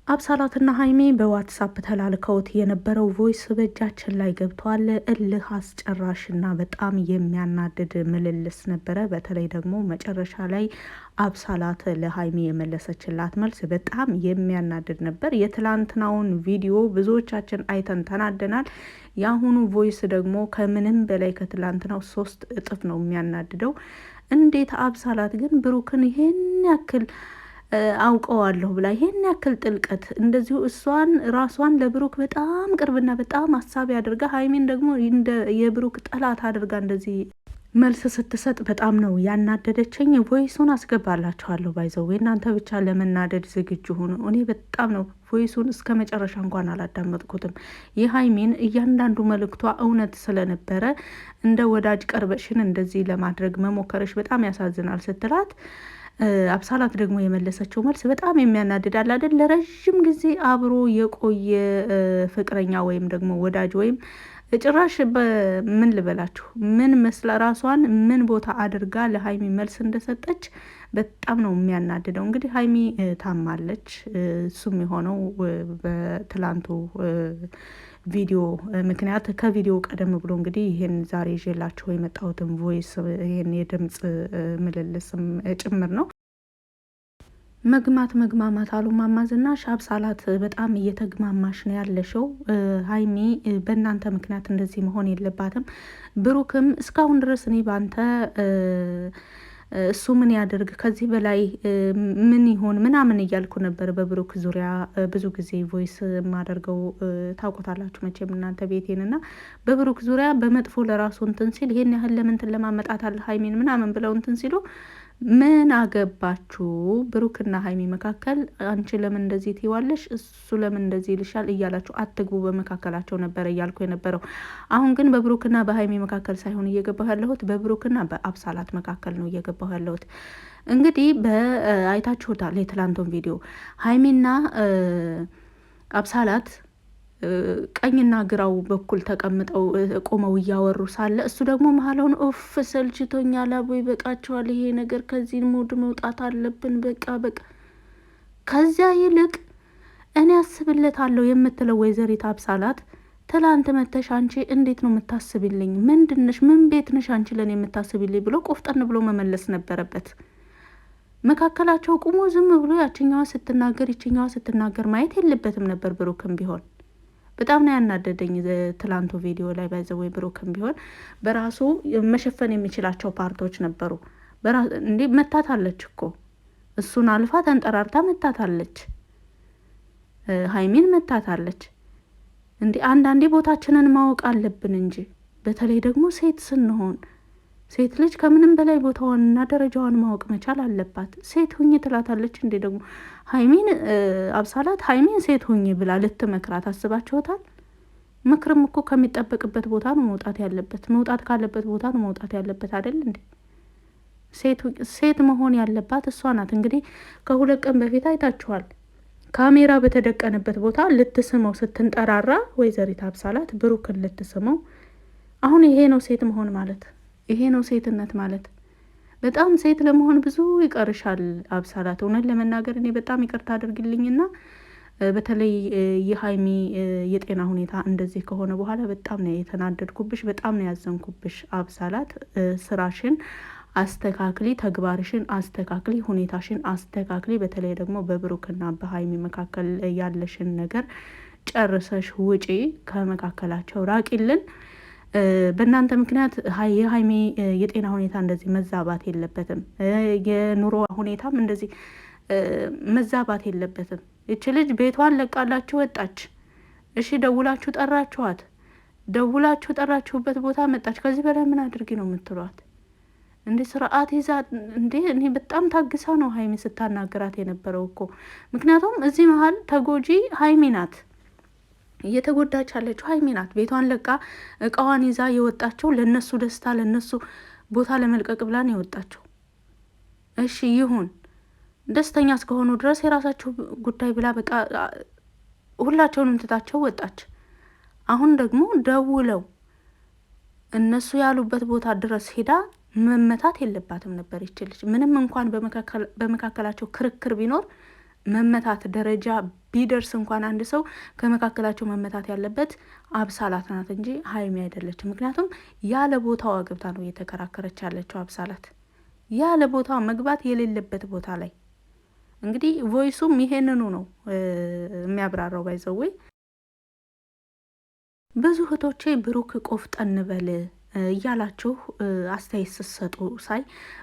አብሳላትና ሀይሚ በዋትሳፕ ተላልከውት የነበረው ቮይስ በእጃችን ላይ ገብቷል። እልህ አስጨራሽና በጣም የሚያናድድ ምልልስ ነበረ። በተለይ ደግሞ መጨረሻ ላይ አብሳላት ለሀይሚ የመለሰችላት መልስ በጣም የሚያናድድ ነበር። የትላንትናውን ቪዲዮ ብዙዎቻችን አይተን ተናደናል። የአሁኑ ቮይስ ደግሞ ከምንም በላይ ከትላንትናው 3 እጥፍ ነው የሚያናድደው። እንዴት አብሳላት ግን ብሩክን ይሄን ያክል አውቀዋለሁ ብላ ይሄን ያክል ጥልቀት እንደዚሁ እሷን ራሷን ለብሩክ በጣም ቅርብና በጣም አሳቢ አድርጋ ሀይሚን ደግሞ የብሩክ ጠላት አድርጋ እንደዚህ መልስ ስትሰጥ በጣም ነው ያናደደችኝ። ቮይሱን አስገባላችኋለሁ። ባይዘው እናንተ ብቻ ለመናደድ ዝግጁ ሆኑ። እኔ በጣም ነው ቮይሱን እስከ መጨረሻ እንኳን አላዳመጥኩትም። የሀይሚን እያንዳንዱ መልእክቷ እውነት ስለነበረ እንደ ወዳጅ ቀርበሽን እንደዚህ ለማድረግ መሞከረሽ በጣም ያሳዝናል ስትላት አብሳላት ደግሞ የመለሰችው መልስ በጣም የሚያናድዳል አይደል? ለረዥም ጊዜ አብሮ የቆየ ፍቅረኛ ወይም ደግሞ ወዳጅ ወይም ጭራሽ ምን ልበላችሁ ምን መስላ ራሷን ምን ቦታ አድርጋ ለሀይሚ መልስ እንደሰጠች በጣም ነው የሚያናድደው። እንግዲህ ሀይሚ ታማለች። እሱም የሆነው በትላንቱ ቪዲዮ ምክንያት ከቪዲዮ ቀደም ብሎ እንግዲህ ይህን ዛሬ ይዤላችሁ የመጣሁትን ቮይስ ይህን የድምፅ ምልልስም ጭምር ነው። መግማማት አሉ እማማ ዝናሽ። አብሳላት በጣም እየተግማማሽ ነው ያለሽው። ሀይሚ በእናንተ ምክንያት እንደዚህ መሆን የለባትም። ብሩክም እስካሁን ድረስ እኔ ባንተ እሱ ምን ያደርግ ከዚህ በላይ ምን ይሆን ምናምን እያልኩ ነበር። በብሩክ ዙሪያ ብዙ ጊዜ ቮይስ የማደርገው ታውቁታላችሁ መቼም እናንተ ቤቴን እና በብሩክ ዙሪያ በመጥፎ ለራሱ እንትን ሲል ይሄን ያህል ለምን ትለማመጣታለህ ሀይሚን ምናምን ብለው እንትን ሲሉ ምን አገባችሁ ብሩክና ሀይሚ መካከል አንቺ ለምን እንደዚህ ትይዋለሽ እሱ ለምን እንደዚህ ይልሻል እያላችሁ አትግቡ በመካከላቸው ነበረ እያልኩ የነበረው። አሁን ግን በብሩክና በሀይሚ መካከል ሳይሆን እየገባሁ ያለሁት በብሩክና በአብሳላት መካከል ነው እየገባሁ ያለሁት። እንግዲህ አይታችሁታል የትላንቱን ቪዲዮ ሀይሚና አብሳላት ቀኝና ግራው በኩል ተቀምጠው ቆመው እያወሩ ሳለ እሱ ደግሞ መሀላውን ኦፍ ሰልችቶኛል፣ አቦ ይበቃቸዋል፣ ይሄ ነገር ከዚህ ሙድ መውጣት አለብን፣ በቃ ከዚያ ይልቅ እኔ አስብለታለሁ የምትለው ወይዘሪት አብሳላት ትላንት መተሽ አንቺ እንዴት ነው የምታስብልኝ? ምንድነሽ? ምን ቤት ነሽ አንቺ ለኔ የምታስብልኝ ብሎ ቆፍጠን ብሎ መመለስ ነበረበት። መካከላቸው ቁሞ ዝም ብሎ ያችኛዋ ስትናገር ይችኛዋ ስትናገር ማየት የለበትም ነበር ብሩክም ቢሆን። በጣም ነው ያናደደኝ ትላንቱ ቪዲዮ ላይ ባይዘው ብሩክም ቢሆን በራሱ መሸፈን የሚችላቸው ፓርቶች ነበሩ። እንዴ መታታለች እኮ እሱን አልፋ ተንጠራርታ መታታለች፣ ሀይሚን መታታለች። እንዴ አንዳንዴ ቦታችንን ማወቅ አለብን እንጂ በተለይ ደግሞ ሴት ስንሆን ሴት ልጅ ከምንም በላይ ቦታዋንና ደረጃዋን ማወቅ መቻል አለባት። ሴት ሁኝ ትላታለች እንዴ ደግሞ ሀይሚን አብሳላት ሀይሚን ሴት ሁኝ ብላ ልትመክራት አስባችሁታል? ምክርም እኮ ከሚጠበቅበት ቦታ ነው መውጣት ያለበት፣ መውጣት ካለበት ቦታ ነው መውጣት ያለበት አይደል እንዴ? ሴት መሆን ያለባት እሷ ናት። እንግዲህ ከ2 ቀን በፊት አይታችኋል። ካሜራ በተደቀነበት ቦታ ልትስመው ስትንጠራራ ወይዘሪት አብሳላት ብሩክን ልትስመው። አሁን ይሄ ነው ሴት መሆን ማለት፣ ይሄ ነው ሴትነት ማለት። በጣም ሴት ለመሆን ብዙ ይቀርሻል አብሳላት። እውነት ለመናገር እኔ በጣም ይቅርታ አድርግልኝና በተለይ የሀይሚ የጤና ሁኔታ እንደዚህ ከሆነ በኋላ በጣም ነው የተናደድኩብሽ፣ በጣም ነው ያዘንኩብሽ አብሳላት። ስራሽን አስተካክሊ፣ ተግባርሽን አስተካክሊ፣ ሁኔታሽን አስተካክሊ። በተለይ ደግሞ በብሩክና በሀይሚ መካከል ያለሽን ነገር ጨርሰሽ ውጪ፣ ከመካከላቸው ራቂልን። በእናንተ ምክንያት የሀይሚ የጤና ሁኔታ እንደዚህ መዛባት የለበትም። የኑሮ ሁኔታም እንደዚህ መዛባት የለበትም። ይች ልጅ ቤቷን ለቃላችሁ ወጣች። እሺ ደውላችሁ ጠራችኋት፣ ደውላችሁ ጠራችሁበት ቦታ መጣች። ከዚህ በላይ ምን አድርጊ ነው የምትሏት? እንዴ ስርዓት ይዛ እንዴ! እኔ በጣም ታግሳ ነው ሀይሚ ስታናገራት የነበረው እኮ። ምክንያቱም እዚህ መሀል ተጎጂ ሀይሚ ናት፣ እየተጎዳች ያለችው ሀይሚ ናት። ቤቷን ለቃ እቃዋን ይዛ የወጣቸው ለነሱ ደስታ ለነሱ ቦታ ለመልቀቅ ብላ ነው የወጣቸው። እሺ ይሁን፣ ደስተኛ እስከሆኑ ድረስ የራሳቸው ጉዳይ ብላ በቃ ሁላቸውንም ትታቸው ወጣች። አሁን ደግሞ ደውለው እነሱ ያሉበት ቦታ ድረስ ሄዳ መመታት የለባትም ነበር ይችልች። ምንም እንኳን በመካከላቸው ክርክር ቢኖር መመታት ደረጃ ቢደርስ እንኳን አንድ ሰው ከመካከላቸው መመታት ያለበት አብሳላት ናት እንጂ ሀይሚ አይደለችም። ምክንያቱም ያለ ቦታዋ ገብታ ነው እየተከራከረች ያለችው አብሳላት፣ ያለ ቦታዋ መግባት የሌለበት ቦታ ላይ። እንግዲህ ቮይሱም ይሄንኑ ነው የሚያብራራው። ባይዘወይ ብዙ እህቶቼ ብሩክ ቆፍጠን በል እያላችሁ አስተያየት ስትሰጡ ሳይ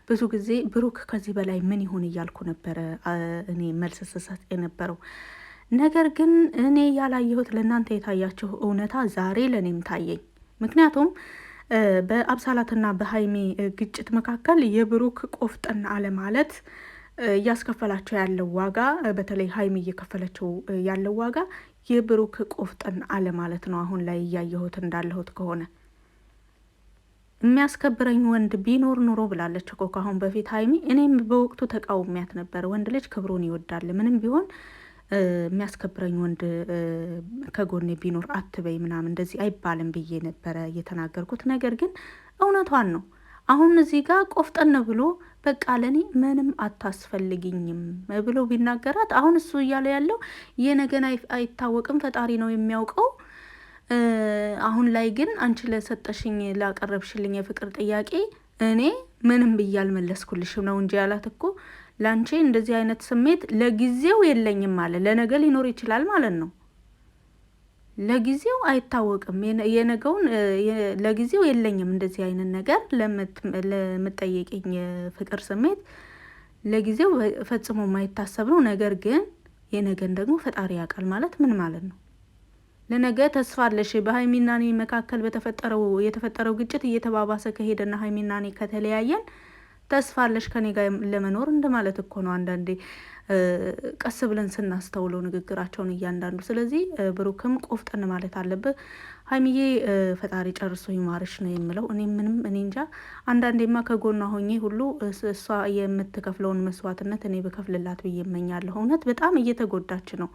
ብዙ ጊዜ ብሩክ ከዚህ በላይ ምን ይሆን እያልኩ ነበረ እኔ መልስ ስሰጥ የነበረው። ነገር ግን እኔ ያላየሁት ለእናንተ የታያችሁ እውነታ ዛሬ ለእኔም ታየኝ። ምክንያቱም በአብሳላትና በሀይሚ ግጭት መካከል የብሩክ ቆፍጠን አለማለት እያስከፈላቸው ያለው ዋጋ፣ በተለይ ሀይሚ እየከፈለችው ያለው ዋጋ የብሩክ ቆፍጠን አለማለት ነው። አሁን ላይ እያየሁት እንዳለሁት ከሆነ የሚያስከብረኝ ወንድ ቢኖር ኑሮ ብላለች እኮ ከአሁን በፊት ሀይሚ። እኔም በወቅቱ ተቃውሚያት ነበር። ወንድ ልጅ ክብሩን ይወዳል፣ ምንም ቢሆን የሚያስከብረኝ ወንድ ከጎኔ ቢኖር አትበይ ምናምን እንደዚህ አይባልም ብዬ ነበረ እየተናገርኩት። ነገር ግን እውነቷን ነው። አሁን እዚህ ጋር ቆፍጠን ብሎ በቃ ለኔ ምንም አታስፈልግኝም ብሎ ቢናገራት፣ አሁን እሱ እያለ ያለው የነገን አይታወቅም ፈጣሪ ነው የሚያውቀው። አሁን ላይ ግን አንቺ ለሰጠሽኝ ላቀረብሽልኝ የፍቅር ጥያቄ እኔ ምንም ብዬ አልመለስኩልሽም ነው እንጂ ያላት እኮ ላንቺ እንደዚህ አይነት ስሜት ለጊዜው የለኝም ማለት ለነገ ሊኖር ይችላል ማለት ነው። ለጊዜው አይታወቅም የነገውን፣ ለጊዜው የለኝም እንደዚህ አይነት ነገር ለምትጠይቅኝ ፍቅር ስሜት ለጊዜው ፈጽሞ የማይታሰብ ነው። ነገር ግን የነገን ደግሞ ፈጣሪ ያውቃል ማለት ምን ማለት ነው? ለነገ ተስፋ አለሽ። በሀይሚና እኔ መካከል የተፈጠረው ግጭት እየተባባሰ ከሄደና ሀይሚና እኔ ከተለያየን ተስፋ አለሽ ከኔ ጋር ለመኖር እንደማለት እኮ ነው። አንዳንዴ ቀስ ብለን ስናስተውለው ንግግራቸውን እያንዳንዱ። ስለዚህ ብሩክም ቆፍጠን ማለት አለብህ። ሀይሚዬ ፈጣሪ ጨርሶ ይማርሽ ነው የምለው። እኔ እንጃ። አንዳንዴማ ከጎኗ ሆኜ ሁሉ እሷ የምትከፍለውን መስዋዕትነት እኔ ብከፍልላት ብዬ እመኛለሁ። እውነት በጣም እየተጎዳች ነው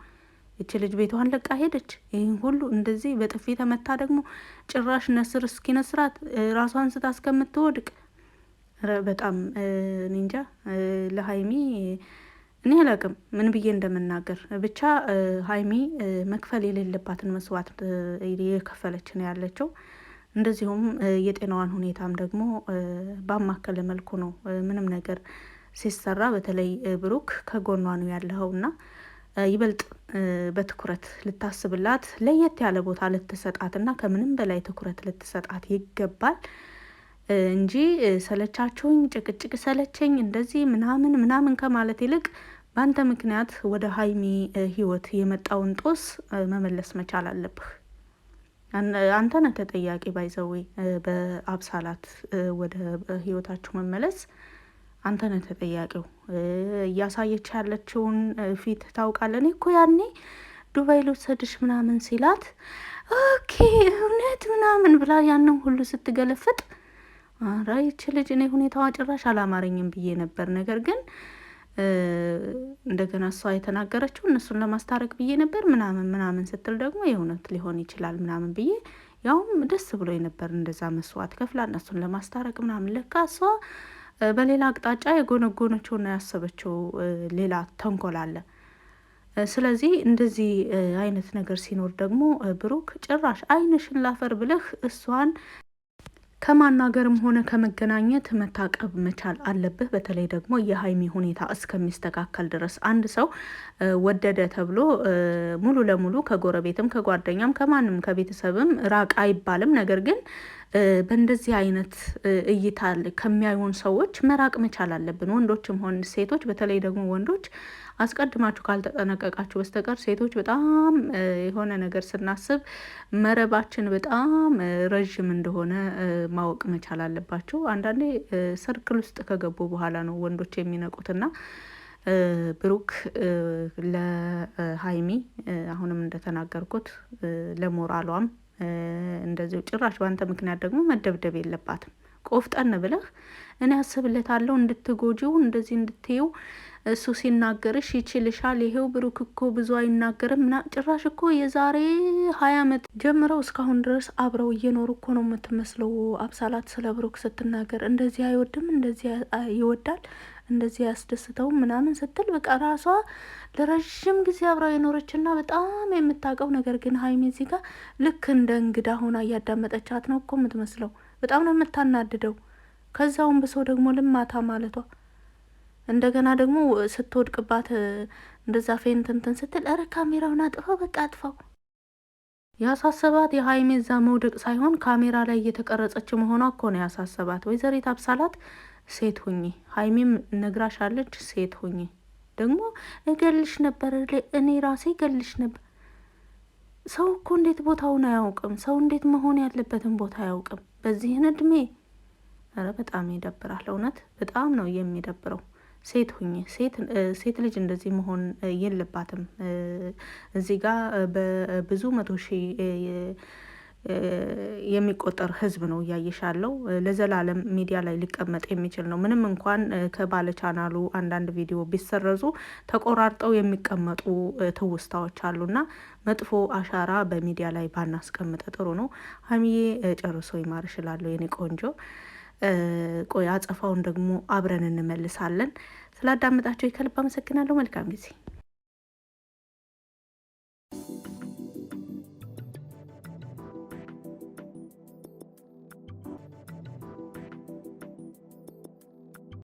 እቺ ልጅ። ቤቷን ለቃ ሄደች። ይህን ሁሉ እንደዚህ በጥፊ ተመታ፣ ደግሞ ጭራሽ ነስር እስኪነስራት ራሷን ስታ እስከምትወድቅ በጣም እንጃ። ለሀይሚ እኔ አላቅም ምን ብዬ እንደምናገር። ብቻ ሀይሚ መክፈል የሌለባትን መስዋዕት እየከፈለች ነው ያለችው። እንደዚሁም የጤናዋን ሁኔታም ደግሞ ባማከለ መልኩ ነው ምንም ነገር ሲሰራ። በተለይ ብሩክ ከጎኗ ነው ያለኸውና ይበልጥ በትኩረት ልታስብላት፣ ለየት ያለ ቦታ ልትሰጣትና ከምንም በላይ ትኩረት ልትሰጣት ይገባል እንጂ ሰለቻችሁኝ፣ ጭቅጭቅ ሰለቸኝ፣ እንደዚህ ምናምን ከማለት ይልቅ በአንተ ምክንያት ወደ ሀይሚ ህይወት የመጣውን ጦስ መመለስ መቻል አለብህ። አንተ ነህ ተጠያቂ። ባይዘዌ በአብሳላት ወደ ህይወታችሁ መመለስ አንተ ነህ ተጠያቂው። እያሳየች ያለችውን ፊት ታውቃለህ። እኔ እኮ ያኔ ዱባይ ልውሰድሽ ምናምን ሲላት ኦኬ እውነት ምናምን ብላ ያንን ሁሉ ስትገለፍጥ ኧረ ይቺ ልጅ እኔ ሁኔታዋ ጭራሽ አላማረኝም ብዬ ነበር። ነገር ግን እንደገና እሷ የተናገረችው እነሱን ለማስታረቅ ብዬ ነበር ምናምን ስትል ደግሞ የእውነት ሊሆን ይችላል ምናምን ብዬ ያውም ደስ ብሎ ነበር። እንደዛ መስዋዕት ከፍላ እነሱን ለማስታረቅ ምናምን፣ ለካ እሷ በሌላ አቅጣጫ የጎነጎነችውና ያሰበችው ሌላ ተንኮል አለ። ስለዚህ እንደዚህ አይነት ነገር ሲኖር ደግሞ ብሩክ ጭራሽ ዓይንሽን ላፈር ብለህ እሷን ከማናገርም ሆነ ከመገናኘት መታቀብ መቻል አለብህ። በተለይ ደግሞ የሀይሚ ሁኔታ እስከሚስተካከል ድረስ አንድ ሰው ወደደ ተብሎ ሙሉ ለሙሉ ከጎረቤትም ከጓደኛም ከማንም ከቤተሰብም ራቅ አይባልም። ነገር ግን በእንደዚህ አይነት እይታ ከሚያዩን ሰዎች መራቅ መቻል አለብን። ወንዶችም ሆን ሴቶች፣ በተለይ ደግሞ ወንዶች አስቀድማችሁ ካልተጠነቀቃችሁ በስተቀር ሴቶች በጣም የሆነ ነገር ስናስብ መረባችን በጣም ረዥም እንደሆነ ማወቅ መቻል አለባቸው። አንዳንዴ ሰርክል ውስጥ ከገቡ በኋላ ነው ወንዶች የሚነቁትና ብሩክ ለሀይሚ አሁንም እንደተናገርኩት ለሞራሏም እንደዚሁ ጭራሽ በአንተ ምክንያት ደግሞ መደብደብ የለባትም። ቆፍጠን ብለህ እኔ አስብለታለሁ እንድትጎጂው እንደዚህ እንድትይው እሱ ሲናገርሽ ይችልሻል። ይሄው ብሩክ እኮ ብዙ አይናገርም። ጭራሽ እኮ የዛሬ 20 ዓመት ጀምረው እስካሁን ድረስ አብረው እየኖሩ እኮ ነው የምትመስለው። አብሳላት ስለ ብሩክ ስትናገር እንደዚህ አይወድም እንደዚህ ይወዳል እንደዚህ ያስደስተውም ምናምን ስትል በቃ ራሷ ለረዥም ጊዜ አብራው የኖረችና በጣም የምታውቀው ነገር ግን ሀይሚ እዚህ ጋር ልክ እንደ እንግዳ ሆና እያዳመጠቻት ነው እኮ የምትመስለው። በጣም ነው የምታናድደው። ከዛውም ብሶ ደግሞ ልማታ ማለቷ እንደገና ደግሞ ስትወድቅባት እንደዛ ፌንት እንትን ስትል ኧረ ካሜራውን አጥፋው፣ በቃ አጥፋው። ያሳሰባት የሀይሚ እዛ መውደቅ ሳይሆን ካሜራ ላይ እየተቀረጸች መሆኗ እኮ ነው ያሳሰባት። ወይዘሪት አብሳላት ሴት ሁኚ፣ ሀይሚም ነግራሻለች፣ ሴት ሁኚ። ደግሞ እገልሽ ነበር፣ እኔ ራሴ እገልሽ ነበር። ሰው እኮ እንዴት ቦታውን አያውቅም? ሰው እንዴት መሆን ያለበትን ቦታ አያውቅም? በዚህን እድሜ ኧረ በጣም ይደብራል። እውነት በጣም ነው የሚደብረው። ሴት ሁኝ። ሴት ልጅ እንደዚህ መሆን የለባትም። እዚህ ጋር በብዙ 100,000 የሚቆጠር ህዝብ ነው እያየሻለው። ለዘላለም ሚዲያ ላይ ሊቀመጥ የሚችል ነው። ምንም እንኳን ከባለ ቻናሉ አንዳንድ ቪዲዮ ቢሰረዙ ተቆራርጠው የሚቀመጡ ትውስታዎች አሉና መጥፎ አሻራ በሚዲያ ላይ ባናስቀምጥ ጥሩ ነው። ሀይሚዬ ጨርሶ ይማርሽ እላለሁ የኔ ቆንጆ። ቆይ አጸፋውን ደግሞ አብረን እንመልሳለን። ስላዳመጣቸው ከልብ አመሰግናለሁ። መልካም ጊዜ